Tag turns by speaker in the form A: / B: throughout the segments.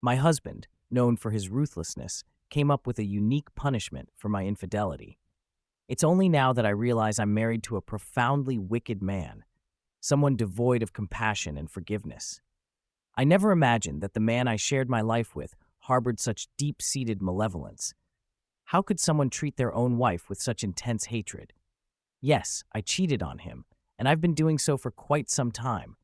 A: My husband, known for his ruthlessness, came up with a unique punishment for my infidelity. It's only now that I realize I'm married to a profoundly wicked man, someone devoid of compassion and forgiveness. I never imagined that the man I shared my life with harbored such deep-seated malevolence. How could someone treat their own wife with such intense hatred? Yes, I cheated on him, and I've been doing so for quite some time.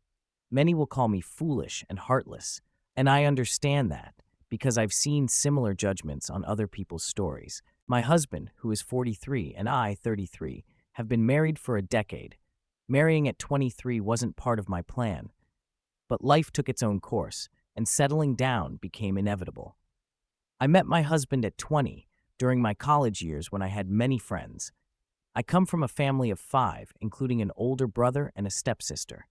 A: Many will call me foolish and heartless, and I understand that because I've seen similar judgments on other people's stories. My husband, who is 43, and I, 33, have been married for a decade. Marrying at 23 wasn't part of my plan, but life took its own course, and settling down became inevitable. I met my husband at 20, during my college years when I had many friends. I come from a family of 5, including an older brother and a stepsister.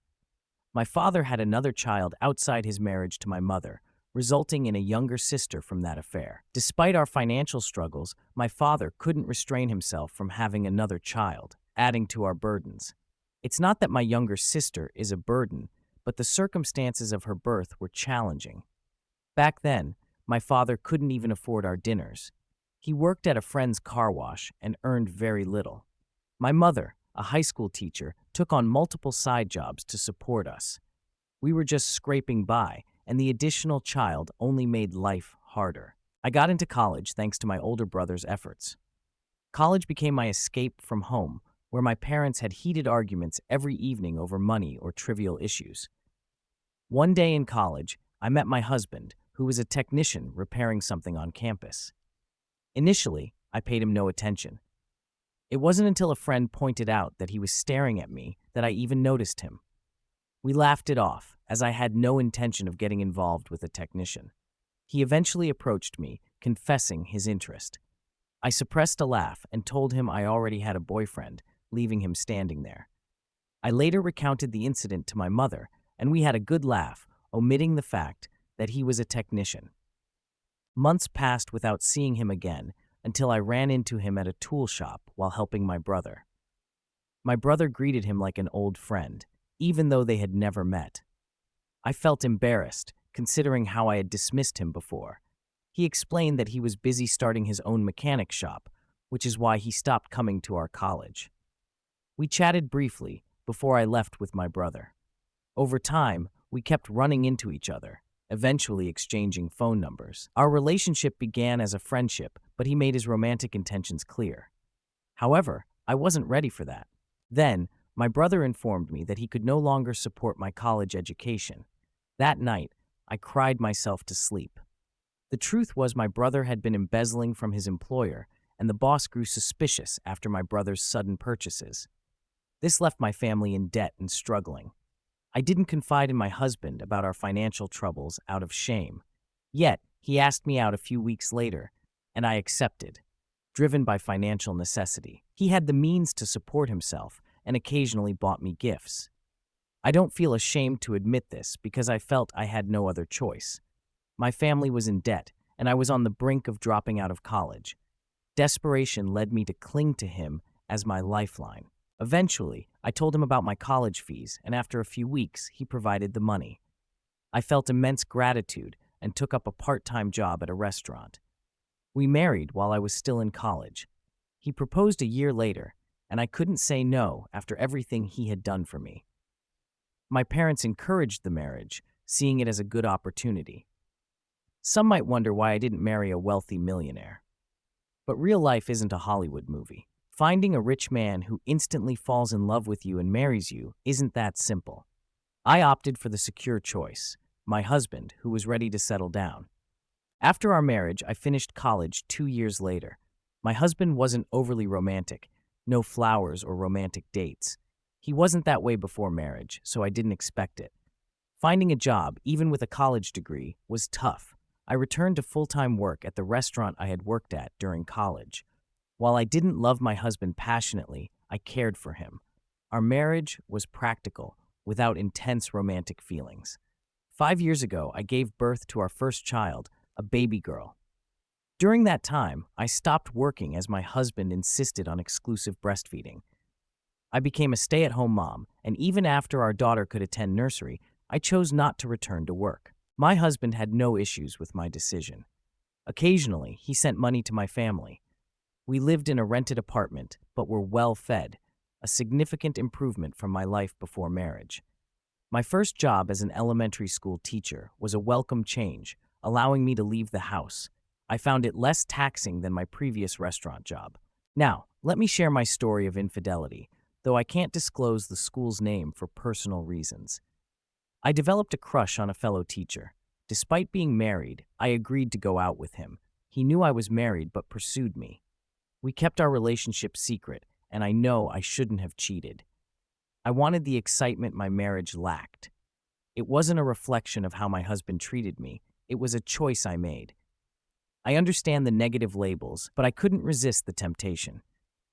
A: My father had another child outside his marriage to my mother, resulting in a younger sister from that affair. Despite our financial struggles, my father couldn't restrain himself from having another child, adding to our burdens. It's not that my younger sister is a burden, but the circumstances of her birth were challenging. Back then, my father couldn't even afford our dinners. He worked at a friend's car wash and earned very little. My mother, a high school teacher, took on multiple side jobs to support us. We were just scraping by, and the additional child only made life harder. I got into college thanks to my older brother's efforts. College became my escape from home, where my parents had heated arguments every evening over money or trivial issues. One day in college, I met my husband, who was a technician repairing something on campus. Initially, I paid him no attention. It wasn't until a friend pointed out that he was staring at me that I even noticed him. We laughed it off, as I had no intention of getting involved with a technician. He eventually approached me, confessing his interest. I suppressed a laugh and told him I already had a boyfriend, leaving him standing there. I later recounted the incident to my mother, and we had a good laugh, omitting the fact that he was a technician. Months passed without seeing him again, until I ran into him at a tool shop while helping my brother. My brother greeted him like an old friend, even though they had never met. I felt embarrassed, considering how I had dismissed him before. He explained that he was busy starting his own mechanic shop, which is why he stopped coming to our college. We chatted briefly before I left with my brother. Over time, we kept running into each other, eventually exchanging phone numbers. Our relationship began as a friendship, but he made his romantic intentions clear. However, I wasn't ready for that. Then, my brother informed me that he could no longer support my college education. That night, I cried myself to sleep. The truth was my brother had been embezzling from his employer, and the boss grew suspicious after my brother's sudden purchases. This left my family in debt and struggling. I didn't confide in my husband about our financial troubles out of shame. Yet, he asked me out a few weeks later, and I accepted, driven by financial necessity. He had the means to support himself and occasionally bought me gifts. I don't feel ashamed to admit this because I felt I had no other choice. My family was in debt, and I was on the brink of dropping out of college. Desperation led me to cling to him as my lifeline. Eventually, I told him about my college fees, and after a few weeks, he provided the money. I felt immense gratitude and took up a part-time job at a restaurant. We married while I was still in college. He proposed a year later, and I couldn't say no after everything he had done for me. My parents encouraged the marriage, seeing it as a good opportunity. Some might wonder why I didn't marry a wealthy millionaire. But real life isn't a Hollywood movie. Finding a rich man who instantly falls in love with you and marries you isn't that simple. I opted for the secure choice, my husband, who was ready to settle down. After our marriage, I finished college 2 years later. My husband wasn't overly romantic, no flowers or romantic dates. He wasn't that way before marriage, so I didn't expect it. Finding a job, even with a college degree, was tough. I returned to full-time work at the restaurant I had worked at during college. While I didn't love my husband passionately, I cared for him. Our marriage was practical, without intense romantic feelings. 5 years ago, I gave birth to our first child, a baby girl. During that time, I stopped working as my husband insisted on exclusive breastfeeding. I became a stay-at-home mom, and even after our daughter could attend nursery, I chose not to return to work. My husband had no issues with my decision. Occasionally, he sent money to my family. We lived in a rented apartment, but were well fed, a significant improvement from my life before marriage. My first job as an elementary school teacher was a welcome change, allowing me to leave the house. I found it less taxing than my previous restaurant job. Now, let me share my story of infidelity, though I can't disclose the school's name for personal reasons. I developed a crush on a fellow teacher. Despite being married, I agreed to go out with him. He knew I was married but pursued me. We kept our relationship secret, and I know I shouldn't have cheated. I wanted the excitement my marriage lacked. It wasn't a reflection of how my husband treated me, it was a choice I made. I understand the negative labels, but I couldn't resist the temptation.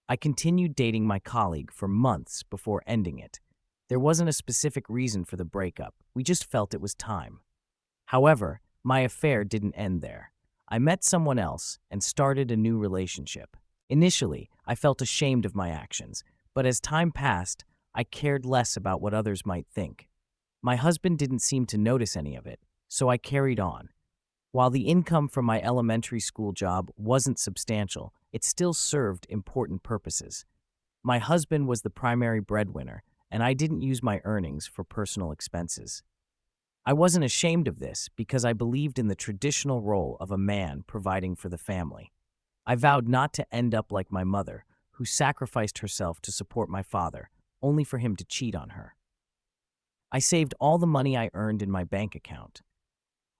A: I continued dating my colleague for months before ending it. There wasn't a specific reason for the breakup, we just felt it was time. However, my affair didn't end there. I met someone else and started a new relationship. Initially, I felt ashamed of my actions, but as time passed, I cared less about what others might think. My husband didn't seem to notice any of it, so I carried on. While the income from my elementary school job wasn't substantial, it still served important purposes. My husband was the primary breadwinner, and I didn't use my earnings for personal expenses. I wasn't ashamed of this because I believed in the traditional role of a man providing for the family. I vowed not to end up like my mother, who sacrificed herself to support my father, only for him to cheat on her. I saved all the money I earned in my bank account.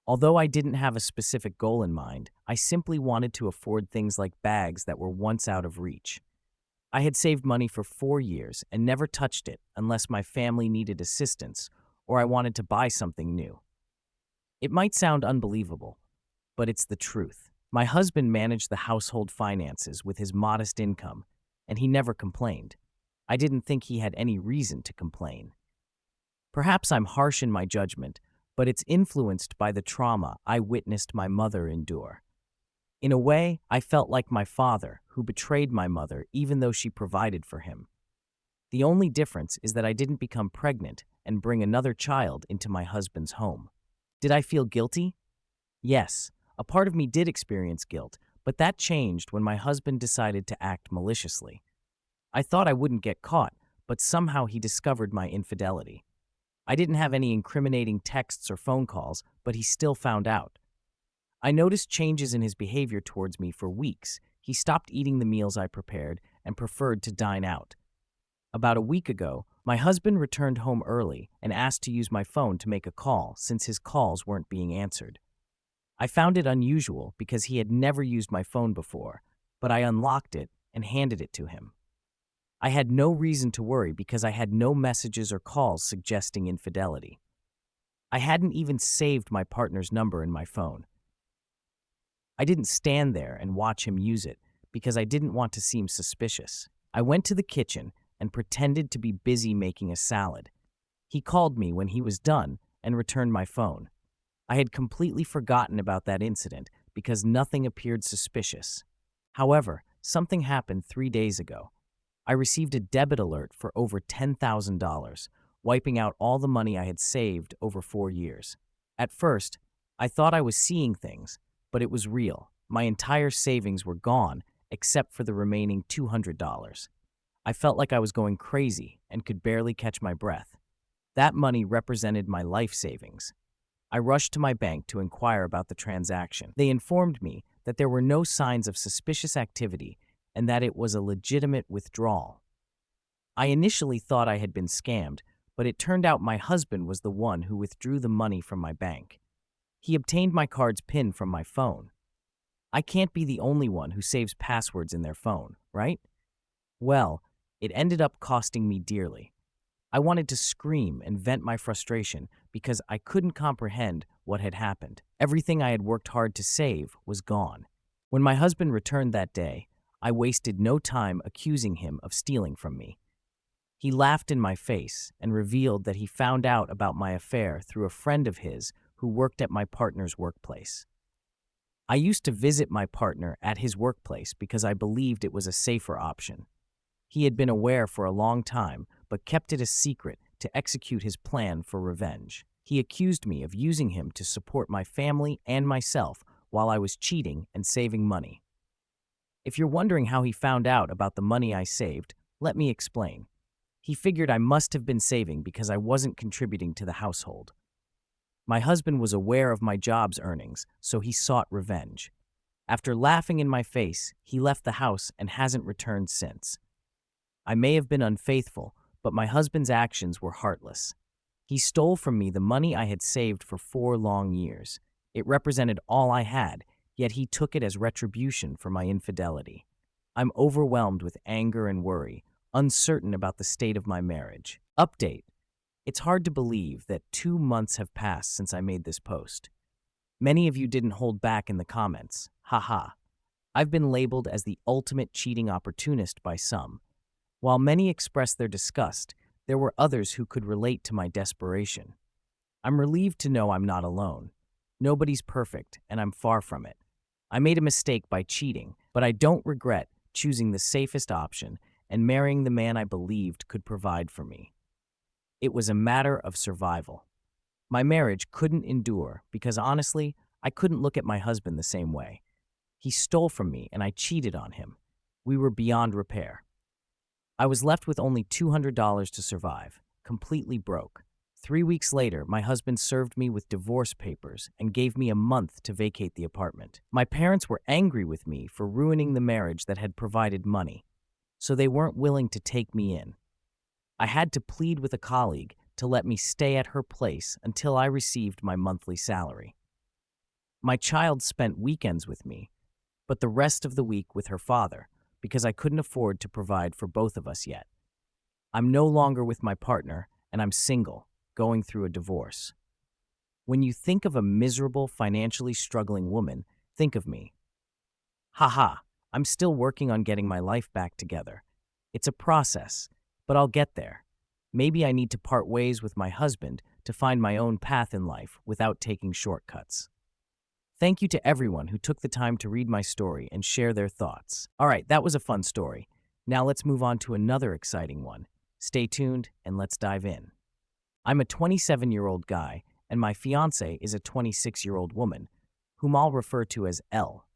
A: Although I didn't have a specific goal in mind, I simply wanted to afford things like bags that were once out of reach. I had saved money for 4 years and never touched it unless my family needed assistance or I wanted to buy something new. It might sound unbelievable, but it's the truth. My husband managed the household finances with his modest income, and he never complained. I didn't think he had any reason to complain. Perhaps I'm harsh in my judgment, but it's influenced by the trauma I witnessed my mother endure. In a way, I felt like my father, who betrayed my mother even though she provided for him. The only difference is that I didn't become pregnant and bring another child into my husband's home. Did I feel guilty? Yes, a part of me did experience guilt, but that changed when my husband decided to act maliciously. I thought I wouldn't get caught, but somehow he discovered my infidelity. I didn't have any incriminating texts or phone calls, but he still found out. I noticed changes in his behavior towards me for weeks. He stopped eating the meals I prepared and preferred to dine out. About a week ago, my husband returned home early and asked to use my phone to make a call since his calls weren't being answered. I found it unusual because he had never used my phone before, but I unlocked it and handed it to him. I had no reason to worry because I had no messages or calls suggesting infidelity. I hadn't even saved my partner's number in my phone. I didn't stand there and watch him use it because I didn't want to seem suspicious. I went to the kitchen and pretended to be busy making a salad. He called me when he was done and returned my phone. I had completely forgotten about that incident because nothing appeared suspicious. However, something happened 3 days ago. I received a debit alert for over $10,000, wiping out all the money I had saved over 4 years. At first, I thought I was seeing things, but it was real. My entire savings were gone except for the remaining $200. I felt like I was going crazy and could barely catch my breath. That money represented my life savings. I rushed to my bank to inquire about the transaction. They informed me that there were no signs of suspicious activity and that it was a legitimate withdrawal. I initially thought I had been scammed, but it turned out my husband was the one who withdrew the money from my bank. He obtained my card's PIN from my phone. I can't be the only one who saves passwords in their phone, right? Well, it ended up costing me dearly. I wanted to scream and vent my frustration because I couldn't comprehend what had happened. Everything I had worked hard to save was gone. When my husband returned that day, I wasted no time accusing him of stealing from me. He laughed in my face and revealed that he found out about my affair through a friend of his who worked at my partner's workplace. I used to visit my partner at his workplace because I believed it was a safer option. He had been aware for a long time, but kept it a secret to execute his plan for revenge. He accused me of using him to support my family and myself while I was cheating and saving money. If you're wondering how he found out about the money I saved, let me explain. He figured I must have been saving because I wasn't contributing to the household. My husband was aware of my job's earnings, so he sought revenge. After laughing in my face, he left the house and hasn't returned since. I may have been unfaithful, but my husband's actions were heartless. He stole from me the money I had saved for 4 long years. It represented all I had, yet he took it as retribution for my infidelity. I'm overwhelmed with anger and worry, uncertain about the state of my marriage. Update. It's hard to believe that 2 months have passed since I made this post. Many of you didn't hold back in the comments. Haha. I've been labeled as the ultimate cheating opportunist by some. While many expressed their disgust, there were others who could relate to my desperation. I'm relieved to know I'm not alone. Nobody's perfect, and I'm far from it. I made a mistake by cheating, but I don't regret choosing the safest option and marrying the man I believed could provide for me. It was a matter of survival. My marriage couldn't endure because honestly, I couldn't look at my husband the same way. He stole from me and I cheated on him. We were beyond repair. I was left with only $200 to survive, completely broke. 3 weeks later, my husband served me with divorce papers and gave me a month to vacate the apartment. My parents were angry with me for ruining the marriage that had provided money, so they weren't willing to take me in. I had to plead with a colleague to let me stay at her place until I received my monthly salary. My child spent weekends with me, but the rest of the week with her father, because I couldn't afford to provide for both of us yet. I'm no longer with my partner, and I'm single, going through a divorce. When you think of a miserable, financially struggling woman, think of me. Haha, I'm still working on getting my life back together. It's a process, but I'll get there. Maybe I need to part ways with my husband to find my own path in life without taking shortcuts. Thank you to everyone who took the time to read my story and share their thoughts. All right, that was a fun story. Now let's move on to another exciting one. Stay tuned and let's dive in. I'm a 27-year-old guy, and my fiancée is a 26-year-old woman, whom I'll refer to as L.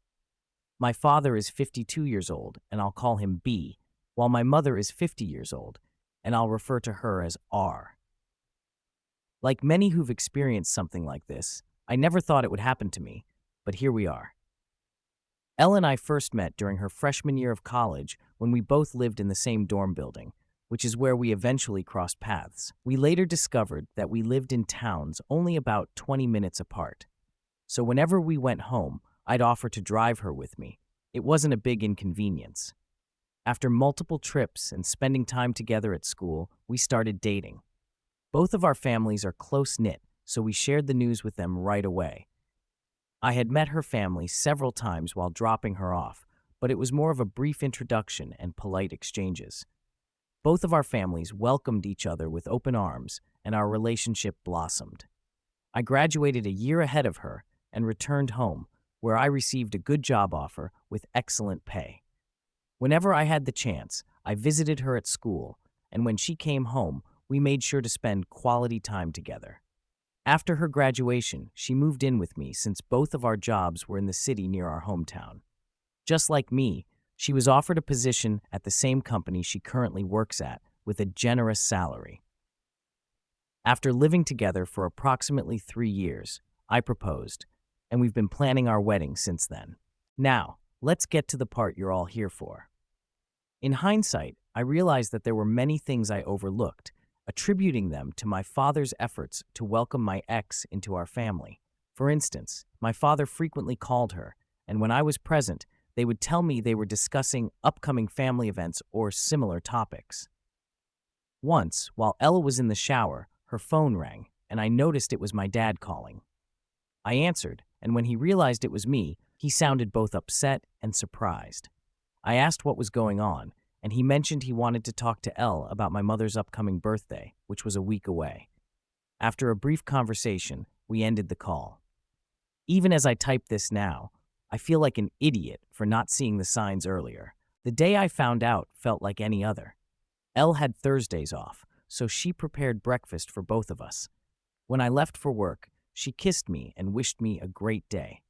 A: My father is 52 years old, and I'll call him B, while my mother is 50 years old, and I'll refer to her as R. Like many who've experienced something like this, I never thought it would happen to me, but here we are. Elle and I first met during her freshman year of college when we both lived in the same dorm building, which is where we eventually crossed paths. We later discovered that we lived in towns only about 20 minutes apart. So whenever we went home, I'd offer to drive her with me. It wasn't a big inconvenience. After multiple trips and spending time together at school, we started dating. Both of our families are close-knit, so we shared the news with them right away. I had met her family several times while dropping her off, but it was more of a brief introduction and polite exchanges. Both of our families welcomed each other with open arms, and our relationship blossomed. I graduated a year ahead of her and returned home, where I received a good job offer with excellent pay. Whenever I had the chance, I visited her at school, and when she came home, we made sure to spend quality time together. After her graduation, she moved in with me since both of our jobs were in the city near our hometown. Just like me, she was offered a position at the same company she currently works at with a generous salary. After living together for approximately 3 years, I proposed, and we've been planning our wedding since then. Now, let's get to the part you're all here for. In hindsight, I realized that there were many things I overlooked, attributing them to my father's efforts to welcome my ex into our family. For instance, my father frequently called her, and when I was present, they would tell me they were discussing upcoming family events or similar topics. Once, while Ella was in the shower, her phone rang, and I noticed it was my dad calling. I answered, and when he realized it was me, he sounded both upset and surprised. I asked what was going on, and he mentioned he wanted to talk to Elle about my mother's upcoming birthday, which was a week away. After a brief conversation, we ended the call. Even as I type this now, I feel like an idiot for not seeing the signs earlier. The day I found out felt like any other. Elle had Thursdays off, so she prepared breakfast for both of us. When I left for work, she kissed me and wished me a great day.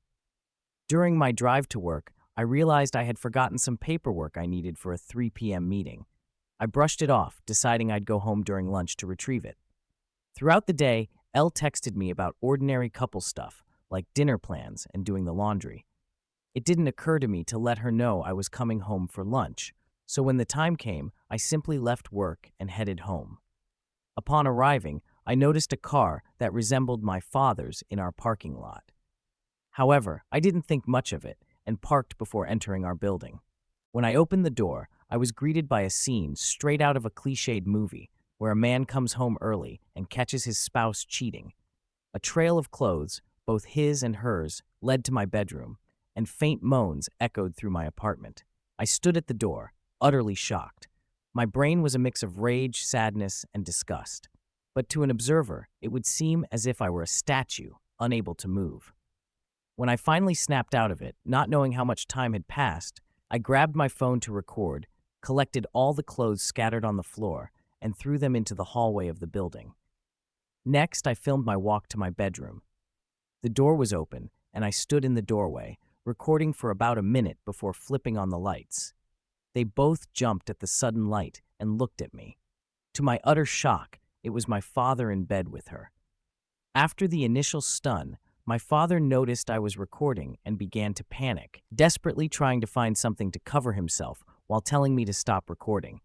A: During my drive to work, I realized I had forgotten some paperwork I needed for a 3 p.m. meeting. I brushed it off, deciding I'd go home during lunch to retrieve it. Throughout the day, Elle texted me about ordinary couple stuff, like dinner plans and doing the laundry. It didn't occur to me to let her know I was coming home for lunch, so when the time came, I simply left work and headed home. Upon arriving, I noticed a car that resembled my father's in our parking lot. However, I didn't think much of it and parked before entering our building. When I opened the door, I was greeted by a scene straight out of a cliched movie where a man comes home early and catches his spouse cheating. A trail of clothes, both his and hers, led to my bedroom, and faint moans echoed through my apartment. I stood at the door, utterly shocked. My brain was a mix of rage, sadness, and disgust. But to an observer, it would seem as if I were a statue, unable to move. When I finally snapped out of it, not knowing how much time had passed, I grabbed my phone to record, collected all the clothes scattered on the floor, and threw them into the hallway of the building. Next, I filmed my walk to my bedroom. The door was open, and I stood in the doorway, recording for about a minute before flipping on the lights. They both jumped at the sudden light and looked at me. To my utter shock, it was my father in bed with her. After the initial stun, my father noticed I was recording and began to panic, desperately trying to find something to cover himself while telling me to stop recording.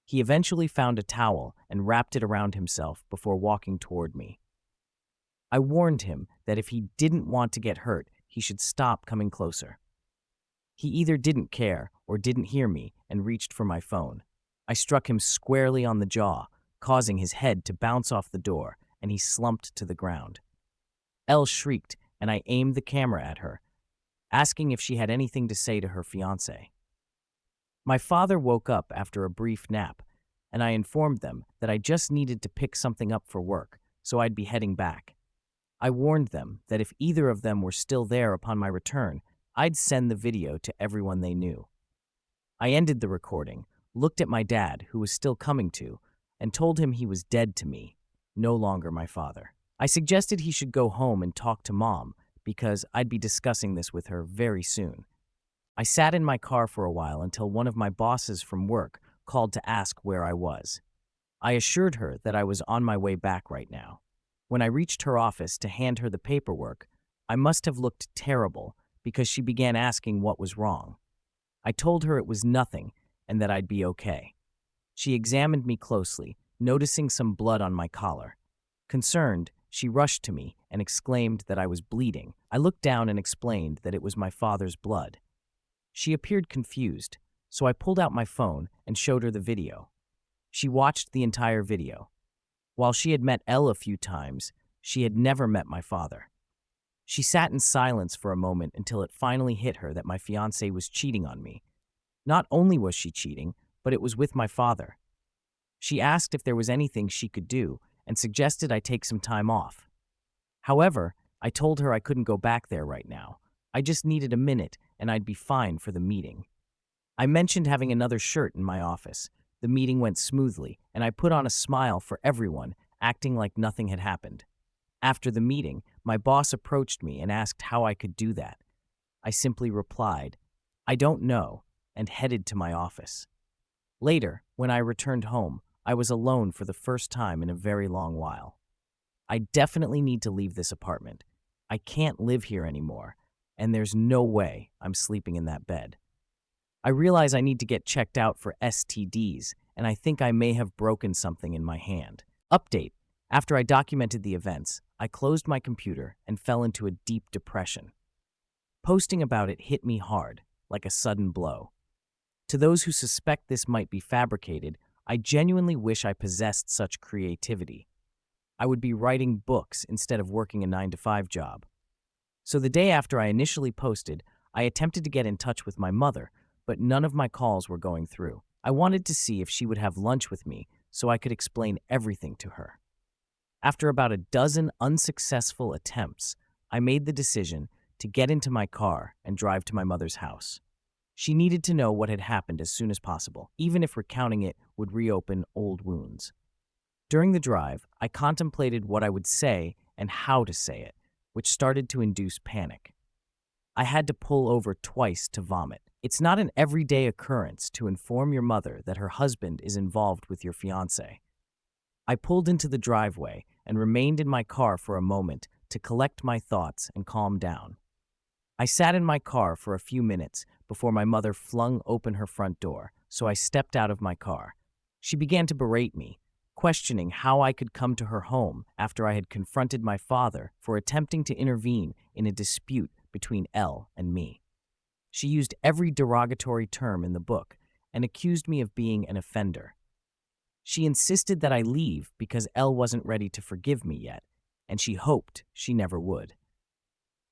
A: He eventually found a towel and wrapped it around himself before walking toward me. I warned him that if he didn't want to get hurt, he should stop coming closer. He either didn't care or didn't hear me and reached for my phone. I struck him squarely on the jaw, causing his head to bounce off the door, and he slumped to the ground. Elle shrieked, and I aimed the camera at her, asking if she had anything to say to her fiancé. My father woke up after a brief nap, and I informed them that I just needed to pick something up for work, so I'd be heading back. I warned them that if either of them were still there upon my return, I'd send the video to everyone they knew. I ended the recording, looked at my dad, who was still coming to, and told him he was dead to me, no longer my father. I suggested he should go home and talk to Mom, because I'd be discussing this with her very soon. I sat in my car for a while until one of my bosses from work called to ask where I was. I assured her that I was on my way back right now. When I reached her office to hand her the paperwork, I must have looked terrible because she began asking what was wrong. I told her it was nothing and that I'd be okay. She examined me closely, noticing some blood on my collar. Concerned, she rushed to me and exclaimed that I was bleeding. I looked down and explained that it was my father's blood. She appeared confused, so I pulled out my phone and showed her the video. She watched the entire video. While she had met Elle a few times, she had never met my father. She sat in silence for a moment until it finally hit her that my fiancé was cheating on me. Not only was she cheating, but it was with my father. She asked if there was anything she could do and suggested I take some time off. However, I told her I couldn't go back there right now. I just needed a minute and I'd be fine for the meeting. I mentioned having another shirt in my office. The meeting went smoothly, and I put on a smile for everyone, acting like nothing had happened. After the meeting, my boss approached me and asked how I could do that. I simply replied, "I don't know," and headed to my office. Later, when I returned home, I was alone for the first time in a very long while. I definitely need to leave this apartment. I can't live here anymore, and there's no way I'm sleeping in that bed. I realize I need to get checked out for STDs, and I think I may have broken something in my hand. Update: after I documented the events, I closed my computer and fell into a deep depression. Posting about it hit me hard, like a sudden blow. To those who suspect this might be fabricated, I genuinely wish I possessed such creativity. I would be writing books instead of working a 9-to-5 job. So the day after I initially posted, I attempted to get in touch with my mother, but none of my calls were going through. I wanted to see if she would have lunch with me so I could explain everything to her. After about a dozen unsuccessful attempts, I made the decision to get into my car and drive to my mother's house. She needed to know what had happened as soon as possible, even if recounting it would reopen old wounds. During the drive, I contemplated what I would say and how to say it, which started to induce panic. I had to pull over twice to vomit. It's not an everyday occurrence to inform your mother that her husband is involved with your fiancé. I pulled into the driveway and remained in my car for a moment to collect my thoughts and calm down. I sat in my car for a few minutes before my mother flung open her front door, so I stepped out of my car. She began to berate me, questioning how I could come to her home after I had confronted my father for attempting to intervene in a dispute between Elle and me. She used every derogatory term in the book and accused me of being an offender. She insisted that I leave because Elle wasn't ready to forgive me yet, and she hoped she never would.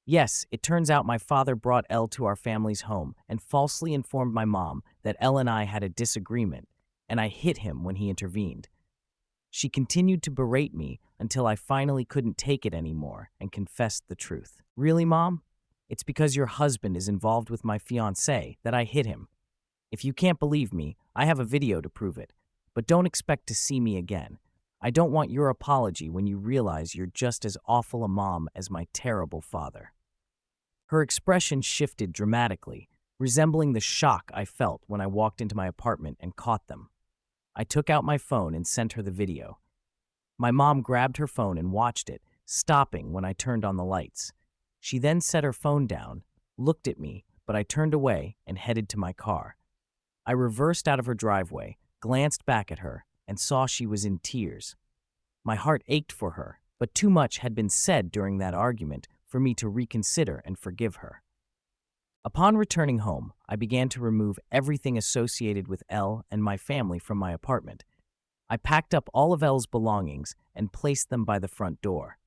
A: Yes, it turns out my father brought Elle to our family's home and falsely informed my mom that Elle and I had a disagreement, and I hit him when he intervened. She continued to berate me until I finally couldn't take it anymore and confessed the truth. Really, Mom? It's because your husband is involved with my fiancé that I hit him. If you can't believe me, I have a video to prove it. But don't expect to see me again. I don't want your apology when you realize you're just as awful a mom as my terrible father. Her expression shifted dramatically, resembling the shock I felt when I walked into my apartment and caught them. I took out my phone and sent her the video. My mom grabbed her phone and watched it, stopping when I turned on the lights. She then set her phone down, looked at me, but I turned away and headed to my car. I reversed out of her driveway, glanced back at her, and saw she was in tears. My heart ached for her, but too much had been said during that argument for me to reconsider and forgive her. Upon returning home, I began to remove everything associated with Elle and my family from my apartment. I packed up all of Elle's belongings and placed them by the front door.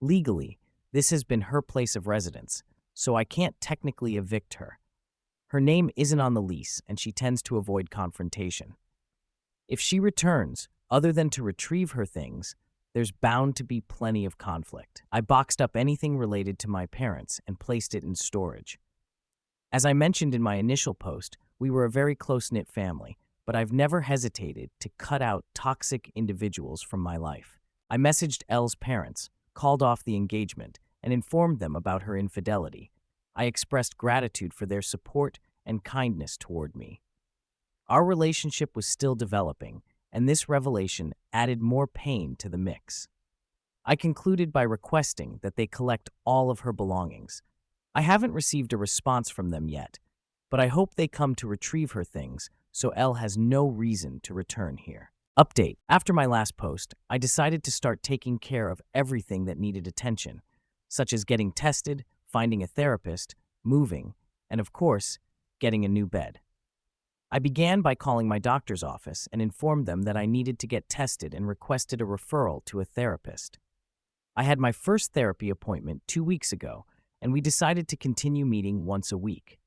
A: Legally, this has been her place of residence, so I can't technically evict her. Her name isn't on the lease, and she tends to avoid confrontation. If she returns, other than to retrieve her things, there's bound to be plenty of conflict. I boxed up anything related to my parents and placed it in storage. As I mentioned in my initial post, we were a very close-knit family, but I've never hesitated to cut out toxic individuals from my life. I messaged Elle's parents, called off the engagement, and informed them about her infidelity. I expressed gratitude for their support and kindness toward me. Our relationship was still developing, and this revelation added more pain to the mix. I concluded by requesting that they collect all of her belongings. I haven't received a response from them yet, but I hope they come to retrieve her things so Elle has no reason to return here. Update: after my last post, I decided to start taking care of everything that needed attention, such as getting tested, finding a therapist, moving, and of course, getting a new bed. I began by calling my doctor's office and informed them that I needed to get tested and requested a referral to a therapist. I had my first therapy appointment 2 weeks ago, and we decided to continue meeting once a week.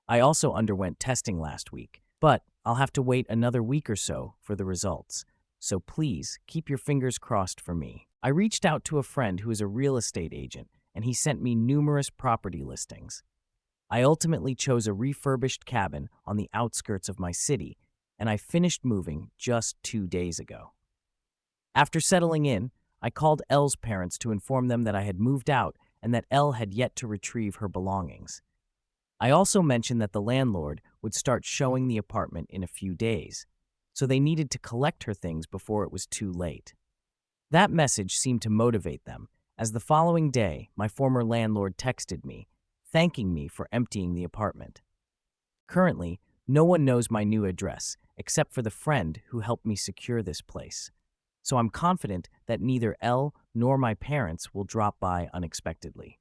A: I also underwent testing last week, but I'll have to wait another week or so for the results, so please keep your fingers crossed for me. I reached out to a friend who is a real estate agent, and he sent me numerous property listings. I ultimately chose a refurbished cabin on the outskirts of my city, and I finished moving just 2 days ago. After settling in, I called Elle's parents to inform them that I had moved out and that Elle had yet to retrieve her belongings. I also mentioned that the landlord would start showing the apartment in a few days, so they needed to collect her things before it was too late. That message seemed to motivate them, as the following day, my former landlord texted me, thanking me for emptying the apartment. Currently, no one knows my new address except for the friend who helped me secure this place, so I'm confident that neither Elle nor my parents will drop by unexpectedly.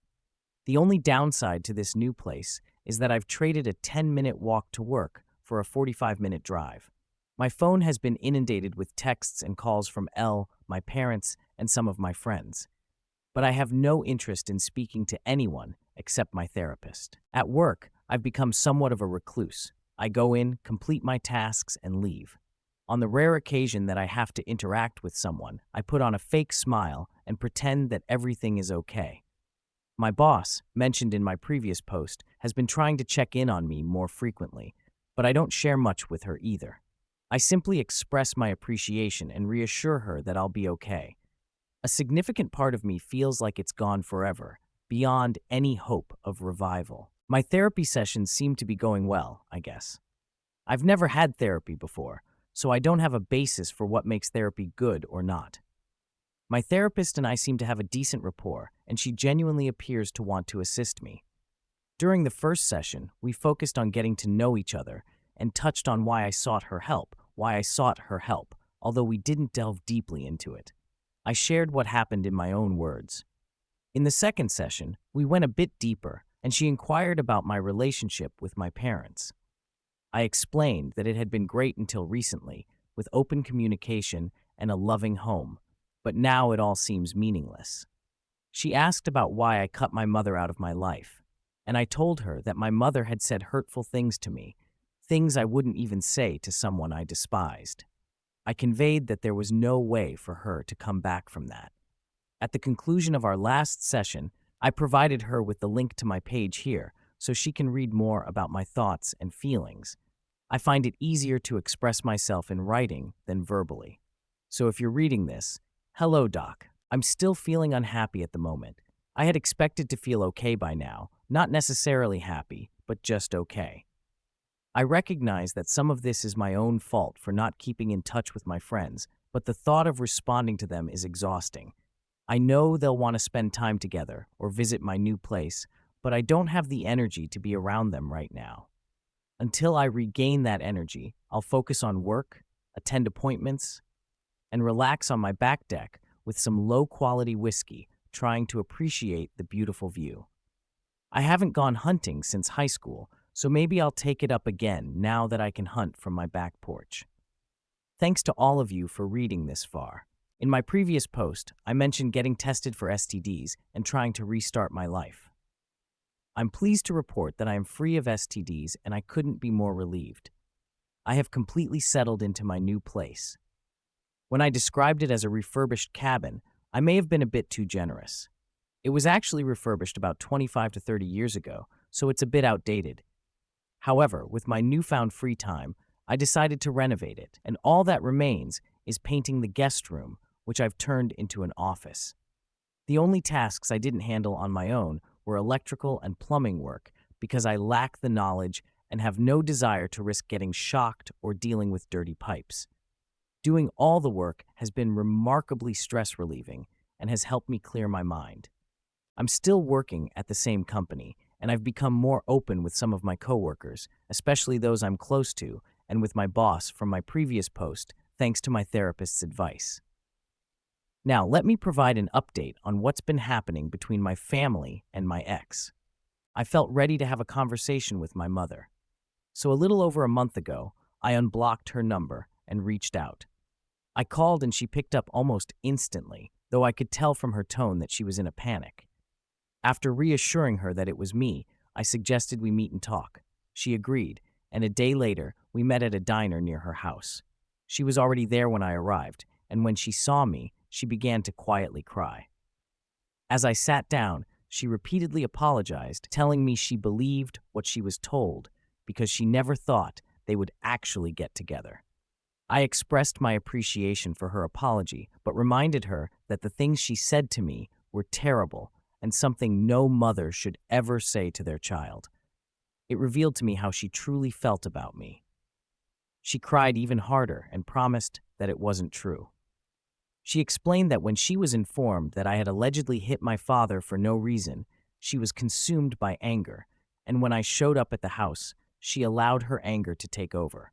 A: The only downside to this new place is that I've traded a 10-minute walk to work for a 45-minute drive. My phone has been inundated with texts and calls from Elle, my parents, and some of my friends. But I have no interest in speaking to anyone except my therapist. At work, I've become somewhat of a recluse. I go in, complete my tasks, and leave. On the rare occasion that I have to interact with someone, I put on a fake smile and pretend that everything is okay. My boss, mentioned in my previous post, has been trying to check in on me more frequently, but I don't share much with her either. I simply express my appreciation and reassure her that I'll be okay. A significant part of me feels like it's gone forever, beyond any hope of revival. My therapy sessions seem to be going well, I guess. I've never had therapy before, so I don't have a basis for what makes therapy good or not. My therapist and I seem to have a decent rapport, and she genuinely appears to want to assist me. During the first session, we focused on getting to know each other and touched on why I sought her help, although we didn't delve deeply into it. I shared what happened in my own words. In the second session, we went a bit deeper, and she inquired about my relationship with my parents. I explained that it had been great until recently, with open communication and a loving home, but now it all seems meaningless. She asked about why I cut my mother out of my life, and I told her that my mother had said hurtful things to me, things I wouldn't even say to someone I despised. I conveyed that there was no way for her to come back from that. At the conclusion of our last session, I provided her with the link to my page here so she can read more about my thoughts and feelings. I find it easier to express myself in writing than verbally. So if you're reading this, hello, Doc. I'm still feeling unhappy at the moment. I had expected to feel okay by now, not necessarily happy, but just okay. I recognize that some of this is my own fault for not keeping in touch with my friends, but the thought of responding to them is exhausting. I know they'll want to spend time together or visit my new place, but I don't have the energy to be around them right now. Until I regain that energy, I'll focus on work, attend appointments, and relax on my back deck with some low-quality whiskey, trying to appreciate the beautiful view. I haven't gone hunting since high school, so maybe I'll take it up again now that I can hunt from my back porch. Thanks to all of you for reading this far. In my previous post, I mentioned getting tested for STDs and trying to restart my life. I'm pleased to report that I am free of STDs and I couldn't be more relieved. I have completely settled into my new place. When I described it as a refurbished cabin, I may have been a bit too generous. It was actually refurbished about 25 to 30 years ago, so it's a bit outdated. However, with my newfound free time, I decided to renovate it, and all that remains is painting the guest room, which I've turned into an office. The only tasks I didn't handle on my own were electrical and plumbing work because I lack the knowledge and have no desire to risk getting shocked or dealing with dirty pipes. Doing all the work has been remarkably stress-relieving and has helped me clear my mind. I'm still working at the same company, and I've become more open with some of my coworkers, especially those I'm close to, and with my boss from my previous post, thanks to my therapist's advice. Now, let me provide an update on what's been happening between my family and my ex. I felt ready to have a conversation with my mother. So a little over a month ago, I unblocked her number and reached out. I called and she picked up almost instantly, though I could tell from her tone that she was in a panic. After reassuring her that it was me, I suggested we meet and talk. She agreed, and a day later, we met at a diner near her house. She was already there when I arrived, and when she saw me, she began to quietly cry. As I sat down, she repeatedly apologized, telling me she believed what she was told because she never thought they would actually get together. I expressed my appreciation for her apology, but reminded her that the things she said to me were terrible and something no mother should ever say to their child. It revealed to me how she truly felt about me. She cried even harder and promised that it wasn't true. She explained that when she was informed that I had allegedly hit my father for no reason, she was consumed by anger, and when I showed up at the house, she allowed her anger to take over.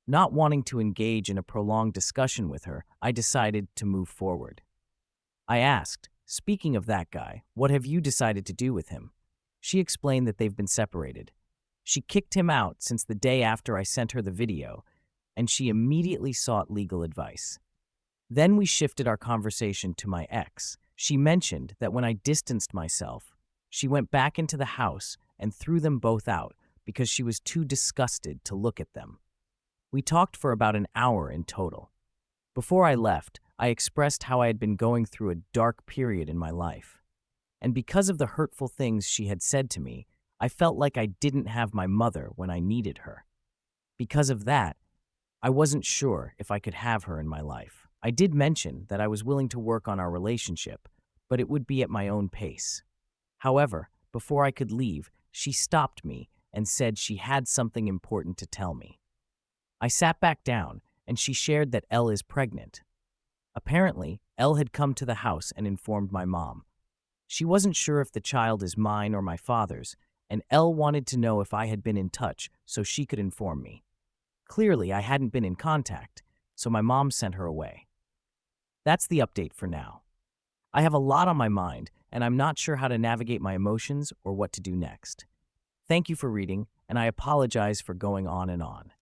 A: Not wanting to engage in a prolonged discussion with her, I decided to move forward. I asked, "Speaking of that guy, what have you decided to do with him?" She explained that they've been separated. She kicked him out since the day after I sent her the video, and she immediately sought legal advice. Then we shifted our conversation to my ex. She mentioned that when I distanced myself, she went back into the house and threw them both out because she was too disgusted to look at them. We talked for about an hour in total. Before I left, I expressed how I had been going through a dark period in my life. And because of the hurtful things she had said to me, I felt like I didn't have my mother when I needed her. Because of that, I wasn't sure if I could have her in my life. I did mention that I was willing to work on our relationship, but it would be at my own pace. However, before I could leave, she stopped me and said she had something important to tell me. I sat back down, and she shared that Elle is pregnant. Apparently, Elle had come to the house and informed my mom. She wasn't sure if the child is mine or my father's, and Elle wanted to know if I had been in touch so she could inform me. Clearly, I hadn't been in contact, so my mom sent her away. That's the update for now. I have a lot on my mind, and I'm not sure how to navigate my emotions or what to do next. Thank you for reading, and I apologize for going on and on.